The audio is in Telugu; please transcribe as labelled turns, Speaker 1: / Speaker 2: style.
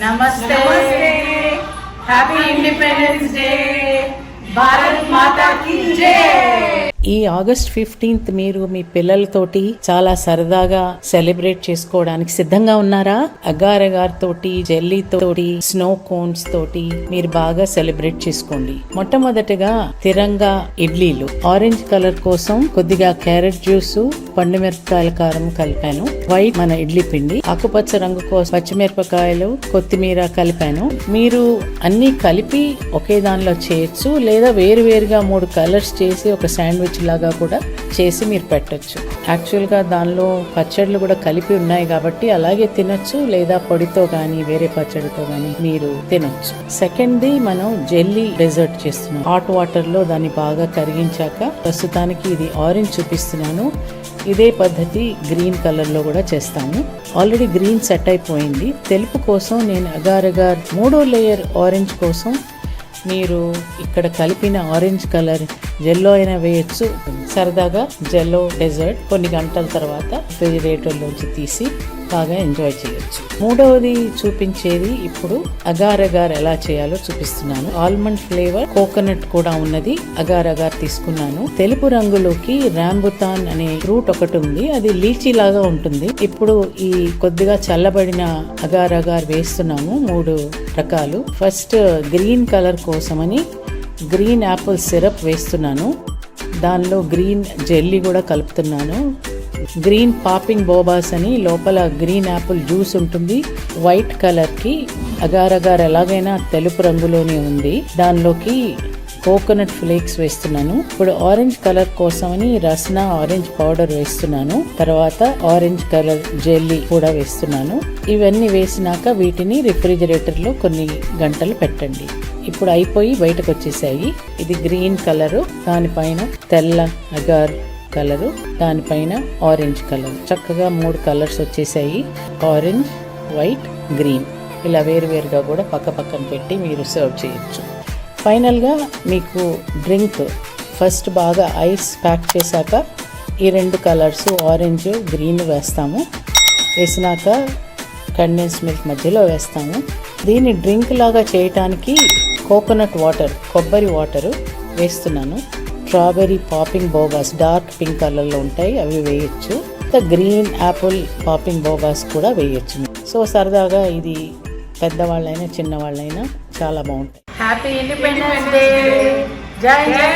Speaker 1: నమస్తే. Happy independence day. Bharat Mata కీ జై.
Speaker 2: ఈ ఆగస్ట్ 15th మీరు మీ పిల్లలతోటి చాలా సరదాగా సెలబ్రేట్ చేసుకోవడానికి సిద్ధంగా ఉన్నారా? అగార్ తోటి, జెల్లీతోటి, స్నో కోన్స్ తోటి మీరు బాగా సెలబ్రేట్ చేసుకోండి. మొట్టమొదటిగా తిరంగా ఇడ్లీలు. ఆరెంజ్ కలర్ కోసం కొద్దిగా క్యారెట్ జ్యూస్, పండు మిరపకాయల కారం కలిపాను. వైట్ మన ఇడ్లీ పిండి. ఆకుపచ్చ రంగు కోసం పచ్చిమిరపకాయలు, కొత్తిమీర కలిపాను. మీరు అన్ని కలిపి ఒకే దానిలో చేయొచ్చు, లేదా వేరువేరుగా 3 కలర్స్ చేసి ఒక శాండ్విచ్ లాగా కూడా చేసి మీరు పెట్టచ్చు. యాక్చువల్గా దానిలో పచ్చళ్ళు కూడా కలిపి ఉన్నాయి కాబట్టి అలాగే తినొచ్చు, లేదా పొడితో కానీ వేరే పచ్చడితో కానీ మీరు తినొచ్చు. సెకండ్ది మనం జెల్లీ డెజర్ట్ చేస్తున్నాం. హాట్ వాటర్లో దాన్ని బాగా కరిగించాక, ప్రస్తుతానికి ఇది ఆరెంజ్ చూపిస్తున్నాను. ఇదే పద్ధతి గ్రీన్ కలర్లో కూడా చేస్తాము. ఆల్రెడీ గ్రీన్ సెట్ అయిపోయింది. తెలుపు కోసం నేను అగార్ 3వ లేయర్ ఆరెంజ్ కోసం మీరు ఇక్కడ కలిపిన ఆరెంజ్ కలర్ జెల్లో అయినా వేయచ్చు. సరదాగా జెల్లో డెజర్ట్ కొన్ని గంటల తర్వాత రిఫ్రిజిరేటర్లోంచి తీసి బాగా ఎంజాయ్ చేయొచ్చు. 3వది చూపించేది ఇప్పుడు అగార్ ఎలా చేయాలో చూపిస్తున్నాను. ఆల్మండ్ ఫ్లేవర్, కోకోనట్ కూడా ఉన్నది అగార్ తీసుకున్నాను. తెలుపు రంగులోకి రాంబుతాన్ అనే ఫ్రూట్ ఒకటి ఉంది, అది లీచీ లాగా ఉంటుంది. ఇప్పుడు ఈ కొద్దిగా చల్లబడిన అగార్ వేస్తున్నాము. 3 రకాలు. ఫస్ట్ గ్రీన్ కలర్ కోసమని గ్రీన్ యాపిల్ సిరప్ వేస్తున్నాను. దానిలో గ్రీన్ జెల్లీ కూడా కలుపుతున్నాను. గ్రీన్ పాపింగ్ బోబాస్ అని లోపల గ్రీన్ యాపిల్ జ్యూస్ ఉంటుంది. వైట్ కలర్ కి అగార్ ఎలాగైనా తెలుపు రంగులోనే ఉంది. దానిలోకి కోకోనట్ ఫ్లేక్స్ వేస్తున్నాను. ఇప్పుడు ఆరెంజ్ కలర్ కోసమని రస్నా ఆరెంజ్ పౌడర్ వేస్తున్నాను. తర్వాత ఆరెంజ్ కలర్ జెల్లీ కూడా వేస్తున్నాను. ఇవన్నీ వేసినాక వీటిని రిఫ్రిజిరేటర్ లో కొన్ని గంటలు పెట్టండి. ఇప్పుడు అయిపోయి బయటకు వచ్చేసాయి. ఇది గ్రీన్ కలరు, దానిపైన తెల్ల అగార్ కలరు, దానిపైన ఆరెంజ్ కలర్. చక్కగా 3 కలర్స్ వచ్చేసాయి. Orange, white, green. ఇలా వేరువేరుగా కూడా పక్కన పెట్టి మీరు సర్వ్ చేయొచ్చు. ఫైనల్గా మీకు డ్రింక్ ఫస్ట్ బాగా ఐస్ ప్యాక్ చేశాక ఈ 2 కలర్స్ ఆరెంజ్, గ్రీన్ వేస్తాము. వేసినాక కండెన్స్ మిల్క్ మధ్యలో వేస్తాము. దీన్ని డ్రింక్ లాగా చేయటానికి కోకోనట్ వాటర్, కొబ్బరి వాటరు వేస్తున్నాను. స్ట్రాబెర్రీ పాపింగ్ బోబాస్ డార్క్ పింక్ కలర్లో ఉంటాయి, అవి వేయచ్చు. గ్రీన్ యాపిల్ పాపింగ్ బోబాస్ కూడా వేయచ్చు. సో సరదాగా ఇది పెద్దవాళ్ళైనా చిన్నవాళ్ళైనా చాలా బాగుంటాయి.
Speaker 1: Happy independence day. జై జై.